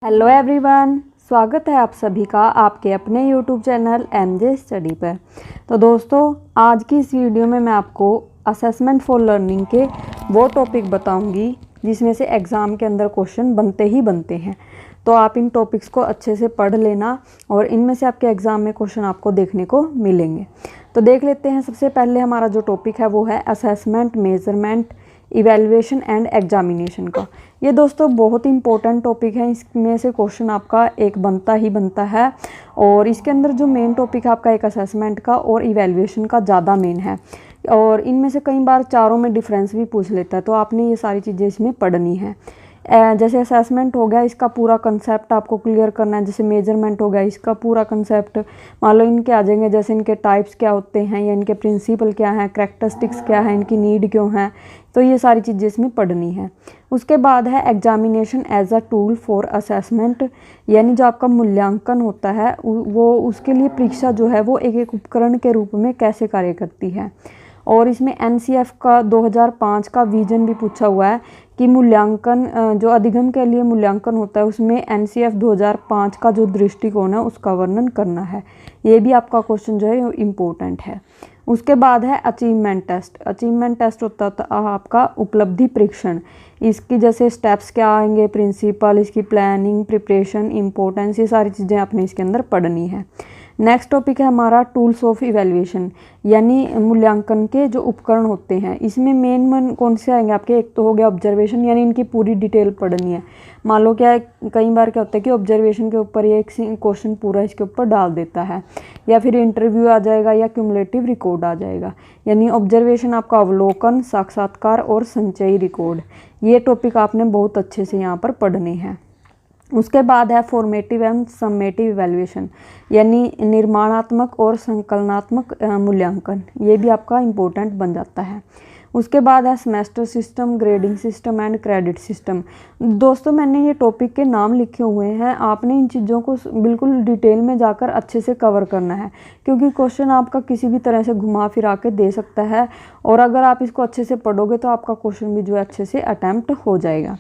Hello everyone, स्वागत है आप सभी का आपके अपने यूट्यूब चैनल एमजे स्टडी पर। तो दोस्तों, आज की इस वीडियो में मैं आपको असेसमेंट फॉर लर्निंग के वो टॉपिक बताऊंगी जिसमें से एग्ज़ाम के अंदर क्वेश्चन बनते ही बनते हैं। तो आप इन टॉपिक्स को अच्छे से पढ़ लेना और इनमें से आपके एग्ज़ाम में क्वेश्चन आपको देखने को मिलेंगे। तो देख लेते हैं। सबसे पहले हमारा जो टॉपिक है वो है assessment, measurement, evaluation and examination का। ये दोस्तों बहुत इंपॉर्टेंट टॉपिक है। इसमें से क्वेश्चन आपका एक बनता ही बनता है और इसके अंदर जो मेन टॉपिक है आपका एक असेसमेंट का और इवैल्यूएशन का ज़्यादा मेन है और इनमें से कई बार चारों में डिफरेंस भी पूछ लेता है। तो आपने ये सारी चीज़ें इसमें पढ़नी है। जैसे असेसमेंट हो गया, इसका पूरा कंसेप्ट आपको क्लियर करना है। जैसे मेजरमेंट हो गया, इसका पूरा कंसेप्ट मान लो इनके आ जाएंगे। जैसे इनके टाइप्स क्या होते हैं या इनके प्रिंसिपल क्या हैं, करैक्टरिस्टिक्स क्या है, इनकी नीड क्यों है, तो ये सारी चीज़ें इसमें पढ़नी है। उसके बाद है examination as a tool for assessment, यानी जो आपका मूल्यांकन होता है वो उसके लिए परीक्षा जो है वो एक उपकरण के रूप में कैसे कार्य करती है। और इसमें एनसीएफ का 2005 का विजन भी पूछा हुआ है कि मूल्यांकन जो अधिगम के लिए मूल्यांकन होता है उसमें एनसीएफ 2005 का जो दृष्टिकोण है उसका वर्णन करना है। ये भी आपका क्वेश्चन जो है इम्पोर्टेंट है। उसके बाद है अचीवमेंट टेस्ट। अचीवमेंट टेस्ट होता था आपका उपलब्धि परीक्षण। इसकी जैसे स्टेप्स क्या आएंगे, प्रिंसिपल, इसकी प्लानिंग, प्रिपरेशन, इम्पोर्टेंस, ये सारी चीज़ें आपने इसके अंदर पढ़नी है। नेक्स्ट टॉपिक है हमारा टूल्स ऑफ इवैल्यूएशन, यानी मूल्यांकन के जो उपकरण होते हैं। इसमें मेन कौन से आएंगे आपके, एक तो हो गया ऑब्जर्वेशन, यानी इनकी पूरी डिटेल पढ़नी है। मान लो क्या है, कई बार क्या होता है कि ऑब्जर्वेशन के ऊपर ये एक क्वेश्चन पूरा इसके ऊपर डाल देता है, या फिर इंटरव्यू आ जाएगा या क्यूमुलेटिव रिकॉर्ड आ जाएगा। यानी ऑब्जर्वेशन आपका अवलोकन, साक्षात्कार और संचयी रिकॉर्ड, ये टॉपिक आपने बहुत अच्छे से यहाँ पर पढ़ने हैं। उसके बाद है फॉर्मेटिव एंड सम्मेटिव इवैल्यूएशन, यानी निर्माणात्मक और संकलनात्मक मूल्यांकन, ये भी आपका इम्पोर्टेंट बन जाता है। उसके बाद है semester system, grading system and credit system. दोस्तों, मैंने ये टॉपिक के नाम लिखे हुए हैं, आपने इन चीज़ों को बिल्कुल डिटेल में जाकर अच्छे से कवर करना है, क्योंकि क्वेश्चन आपका किसी भी तरह से घुमा फिरा के दे सकता है और अगर आप इसको अच्छे से पढ़ोगे तो आपका क्वेश्चन भी जो है अच्छे से अटैम्प्ट हो जाएगा।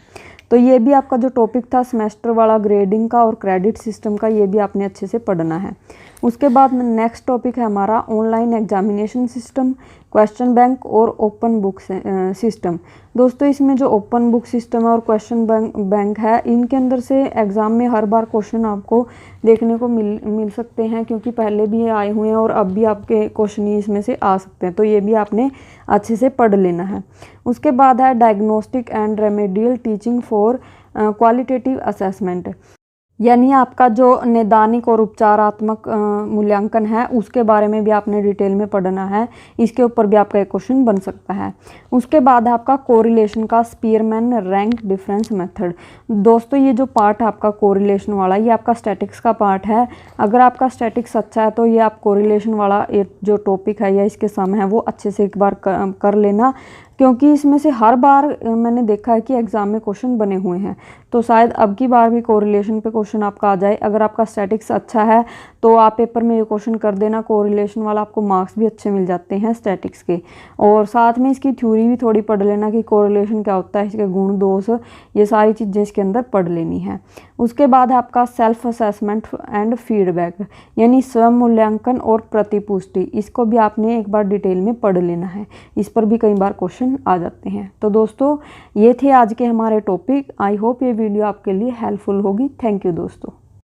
तो ये भी आपका जो टॉपिक था सेमेस्टर वाला, ग्रेडिंग का और क्रेडिट सिस्टम का, ये भी आपने अच्छे से पढ़ना है। उसके बाद नेक्स्ट टॉपिक है हमारा online examination system, question bank और ओपन बुक सिस्टम। दोस्तों, इसमें जो ओपन बुक सिस्टम है और क्वेश्चन बैंक है, इनके अंदर से एग्ज़ाम में हर बार क्वेश्चन आपको देखने को मिल सकते हैं, क्योंकि पहले भी ये आए हुए हैं और अब भी आपके क्वेश्चन ही इसमें से आ सकते हैं। तो ये भी आपने अच्छे से पढ़ लेना है। उसके बाद है diagnostic and remedial teaching for qualitative assessment, यानी आपका जो नैदानिक और उपचारात्मक मूल्यांकन है उसके बारे में भी आपने डिटेल में पढ़ना है। इसके ऊपर भी आपका एक क्वेश्चन बन सकता है। उसके बाद है आपका कोरिलेशन का स्पीयरमैन रैंक डिफरेंस मेथड। दोस्तों, ये जो पार्ट है आपका कोरिलेशन वाला, ये आपका स्टैटिक्स का पार्ट है। अगर आपका स्टैटिक्स अच्छा है तो ये आप कोरिलेशन वाला जो टॉपिक है या इसके सम है वो अच्छे से एक बार कर लेना, क्योंकि इसमें से हर बार मैंने देखा है कि एग्ज़ाम में क्वेश्चन बने हुए हैं। तो शायद अब की बार भी कोरिलेशन पे क्वेश्चन आपका आ जाए। अगर आपका स्टैटिक्स अच्छा है तो आप पेपर में ये क्वेश्चन कर देना कोरिलेशन वाला, आपको मार्क्स भी अच्छे मिल जाते हैं स्टैटिक्स के। और साथ में इसकी थ्योरी भी थोड़ी पढ़ लेना कि कोरिलेशन क्या होता है, इसके गुण दोष, ये सारी चीज़ें इसके अंदर पढ़ लेनी है। उसके बाद है आपका सेल्फ असेसमेंट एंड फीडबैक, यानी स्वयं मूल्यांकन और प्रतिपुष्टि। इसको भी आपने एक बार डिटेल में पढ़ लेना है, इस पर भी कई बार क्वेश्चन आ जाते हैं। तो दोस्तों, ये थे आज के हमारे टॉपिक। आई होप ये वीडियो आपके लिए हेल्पफुल होगी। थैंक यू दोस्तों।